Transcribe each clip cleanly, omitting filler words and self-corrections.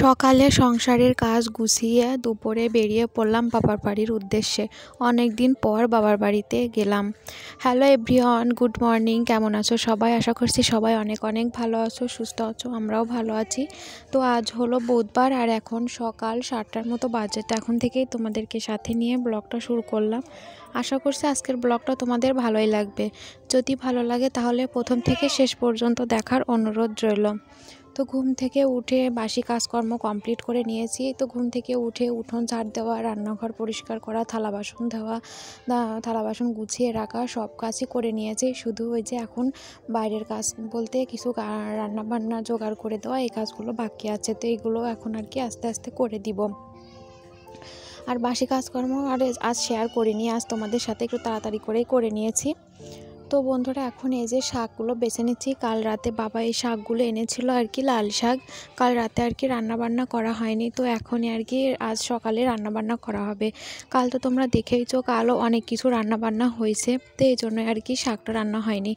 সকালে সংসারের কাজ গুছিয়ে দুপুরে বেরিয়ে পড়লাম বাবার বাড়ির উদ্দেশ্যে। অনেক দিন পর বাবার বাড়িতে গেলাম। Hello everyone, good morning. কেমন আছো সবাই? আশা করছি সবাই অনেক অনেক ভালো আছো, সুস্থ আছো। আমরাও ভালো আছি। তো আজ হলো বুধবার আর এখন সকাল 7টার মতো বাজে। তো এখন থেকেই তোমাদেরকে সাথে নিয়ে ব্লগটা শুরু করলাম। আশা করছি আজকের ব্লগটা তোমাদের ভালোই লাগবে। যদি ভালো লাগে তাহলে প্রথম থেকে শেষ পর্যন্ত দেখার অনুরোধ রইল। তো ঘুম থেকে উঠে বাসি কাজকর্ম কমপ্লিট করে নিয়েছি। তো ঘুম থেকে উঠে উঠোন ঝাড় দেওয়া, রান্নাঘর পরিষ্কার করা, থালা বাসন ধোয়া, থালা বাসন গুছিয়ে রাখা সব কাজই করে নিয়েছি। শুধু ওই যে এখন বাইরের কাজ বলতে কিছু রান্না বান্না জোগাড় করে দেওয়া, এই কাজগুলো বাকি আছে। তো এইগুলো এখন আর কি আস্তে আস্তে করে দিব। আর বাসি কাজকর্ম আর আজ শেয়ার করিনি, আজ তোমাদের সাথে একটু তাড়াতাড়ি করেই করে নিয়েছি। তো বন্ধুরা, এখন এই যে শাকগুলো বেছে নিচ্ছি। কাল রাতে বাবা এই শাকগুলো এনেছিল আর কি, লাল শাক। কাল রাতে আর কি রান্নাবান্না করা হয়নি, তো এখনই আর কি আজ সকালে রান্নাবান্না করা হবে। কাল তো তোমরা দেখেইছো, কালও অনেক কিছু রান্নাবান্না হয়েছে, তো এই জন্য আর কি শাকটা রান্না হয়নি।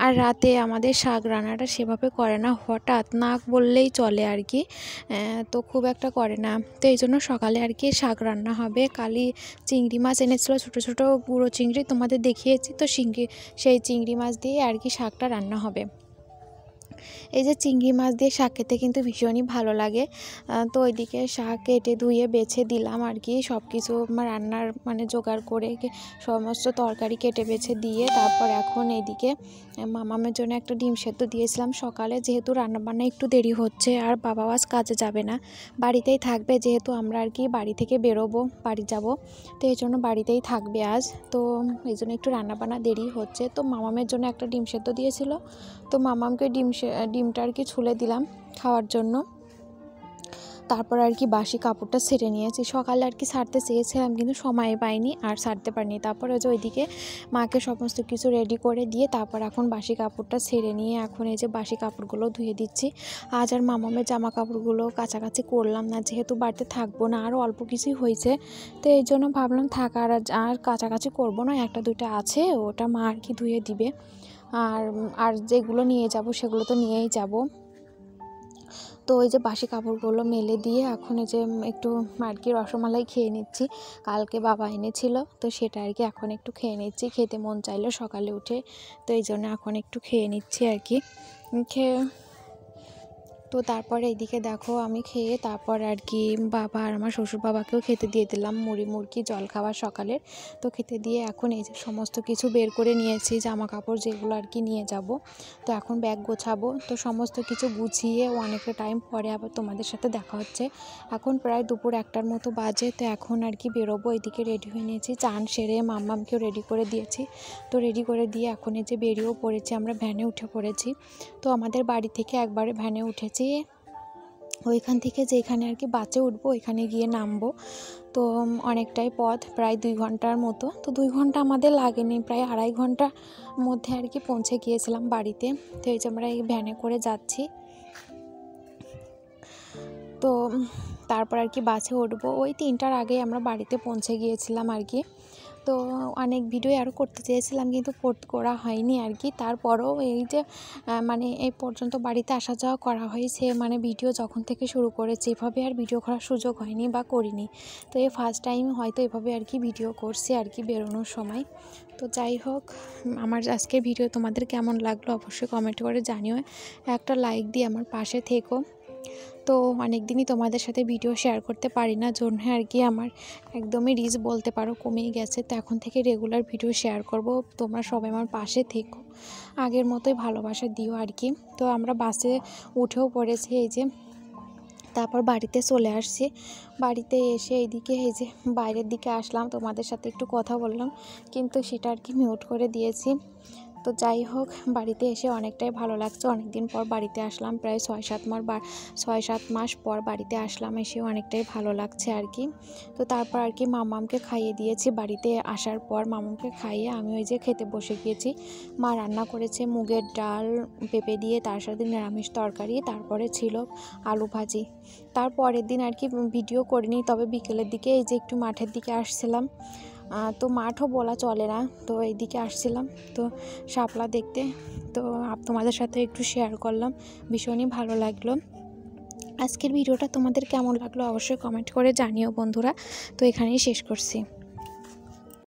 আর রাতে আমাদের শাক রান্নাটা সেভাবে করে না, হঠাৎ না বললেই চলে আর কি, তো খুব একটা করে না। তো এই জন্য সকালে আর কি শাক রান্না হবে। কালই চিংড়ি মাছ এনেছিল, ছোটো ছোটো গুঁড়ো চিংড়ি, তোমাদের দেখিয়েছি তো। সেই চিংড়ি মাছ দিয়ে আর কি শাকটা রান্না হবে। এই যে চিংড়ি মাছ দিয়ে শাক খেতে কিন্তু ভীষণই ভালো লাগে। তো ওইদিকে শাক কেটে ধুয়ে বেছে দিলাম আর কি, সব কিছু রান্নার জোগাড় করে সমস্ত তরকারি কেটে বেছে দিয়ে তারপর এখন এইদিকে মামামের জন্য একটা ডিম সেদ্ধ দিয়েছিলাম সকালে। যেহেতু রান্নাবান্না একটু দেরি হচ্ছে আর বাবাও আজ কাজে যাবে না, বাড়িতেই থাকবে। যেহেতু আমরা আর কি বাড়ি থেকে বেরোবো, বাড়ি যাব, তো এই জন্য বাড়িতেই থাকবে আজ। তো এই জন্য একটু রান্নাবান্না দেরি হচ্ছে। তো মামামের জন্য একটা ডিম সেদ্ধ দিয়েছিল, তো মামামকে ডিমটা আর কি ছুলে দিলাম খাওয়ার জন্য। তারপর আর কি বাসি কাপড়টা ছেড়ে নিয়েছি। সকালে আর কি ছাড়তে চেয়েছিলাম কিন্তু সময় পাইনি আর ছাড়তে পারিনি। তারপরে যে ওইদিকে মাকে সমস্ত কিছু রেডি করে দিয়ে তারপর এখন বাসি কাপড়টা ছেড়ে নিয়ে এখন এই যে বাসি কাপড়গুলো ধুয়ে দিচ্ছি। আজ আর মামামের জামা কাপড়গুলো কাছাকাছি করলাম না, যেহেতু বাড়িতে থাকবো না, আরও অল্প কিছুই হয়েছে। তো এই জন্য ভাবলাম থাক, আর কাছাকাছি করবো না, একটা দুইটা আছে, ওটা মা আর কি ধুয়ে দিবে। আর যেগুলো নিয়ে যাব সেগুলো তো নিয়েই যাব। তো ওই যে বাসি কাপড়গুলো মেলে দিয়ে এখন এই যে একটু আর কি রসমালাই খেয়ে নিচ্ছি। কালকে বাবা এনেছিল, তো সেটা আর কি এখন একটু খেয়ে নিচ্ছি। খেতে মন চাইলো সকালে উঠে, তো এই জন্য এখন একটু খেয়ে নিচ্ছি আর কি। তো তারপরে এইদিকে দেখো আমি খেয়ে তারপর আর কি বাবা আর আমার শ্বশুর বাবাকেও খেতে দিয়ে দিলাম মুড়কি জল খাওয়া সকালের। তো খেতে দিয়ে এখন এই যে সমস্ত কিছু বের করে নিয়েছি, জামা কাপড় যেগুলো আর কি নিয়ে যাব। তো এখন ব্যাগ গোছাবো। তো সমস্ত কিছু গুছিয়ে অনেকটা টাইম পরে আবার তোমাদের সাথে দেখা হচ্ছে। এখন প্রায় দুপুর 1টার মতো বাজে। তো এখন আর কি বেরোবো। এদিকে রেডি হয়ে নিয়েছি, চান সেরে মাম্মামকেও রেডি করে দিয়েছি। তো রেডি করে দিয়ে এখন এই যে বেরিয়েও পড়েছি, আমরা ভ্যানে উঠে পড়েছি। তো আমাদের বাড়ি থেকে একবারে ভ্যানে উঠেছি, ওইখান থেকে যেখানে আর কি বাসে উঠবো ওইখানে গিয়ে নামবো। তো অনেকটাই পথ, প্রায় 2 ঘন্টার মতো। তো 2 ঘন্টা আমাদের লাগেনি, প্রায় 2.5 ঘন্টার মধ্যে আর কি পৌঁছে গিয়েছিলাম বাড়িতে। তো এই যে আমরা এই ভ্যানে করে যাচ্ছি। তো তারপর আর কি বাসে উঠবো। ওই 3টার আগে আমরা বাড়িতে পৌঁছে গিয়েছিলাম আর কি। তো অনেক ভিডিও আরও করতে চেয়েছিলাম কিন্তু করা হয়নি আর কি। তারপরেও এই যে এই পর্যন্ত বাড়িতে আসা যাওয়া করা হয়েছে, ভিডিও যখন থেকে শুরু করেছি এভাবে আর ভিডিও করার সুযোগ হয়নি বা করিনি। তো এই ফার্স্ট টাইম হয়তো এভাবে আর কি ভিডিও করছি আর কি বেরোনোর সময়। তো যাই হোক, আমার আজকের ভিডিও তোমাদের কেমন লাগলো অবশ্যই কমেন্ট করে জানিও। একটা লাইক দিয়ে আমার পাশে থেকো। তো অনেক দিনই তোমাদের সাথে ভিডিও শেয়ার করতে পারি না, জন্য আর কি আমার একদমই রিচ বলতে পারো কমেই গেছে। তো এখন থেকে রেগুলার ভিডিও শেয়ার করব। তোমরা সবাই আমার পাশে থেকো, আগের মতোই ভালোবাসা দিও আর কি। তো আমরা বাসে উঠেও পড়েছি এই যে, তারপর বাড়িতে চলে আসছি। বাড়িতে এসে এইদিকে এই যে বাইরের দিকে আসলাম, তোমাদের সাথে একটু কথা বললাম কিন্তু সেটা আর কি মিউট করে দিয়েছি। তো যাই হোক, বাড়িতে এসে অনেকটাই ভালো লাগছে। অনেক দিন পর বাড়িতে আসলাম, প্রায় 6-7 মাস পর বাড়িতে আসলাম। এসে অনেকটাই ভালো লাগছে আর কি। তো তারপর আর কি মামামকে খাইয়ে দিয়েছি। বাড়িতে আসার পর মামামকে খাইয়ে আমি ওই যে খেতে বসে গিয়েছি। মা রান্না করেছে মুগের ডাল পেঁপে দিয়ে, তার সাথে নিরামিষ তরকারি, তারপরে ছিল আলু ভাজি। তারপরের দিন আর কি ভিডিও করিনি, তবে বিকেলের দিকে এই যে একটু মাঠের দিকে আসছিলাম। তো মাঠও বলা চলে না, তো এইদিকে আসছিলাম তো শাপলা দেখতে। তো তোমাদের সাথে একটু শেয়ার করলাম, ভীষণই ভালো লাগলো। আজকের ভিডিওটা তোমাদের কেমন লাগলো অবশ্যই কমেন্ট করে জানিও বন্ধুরা। তো এখানেই শেষ করছি।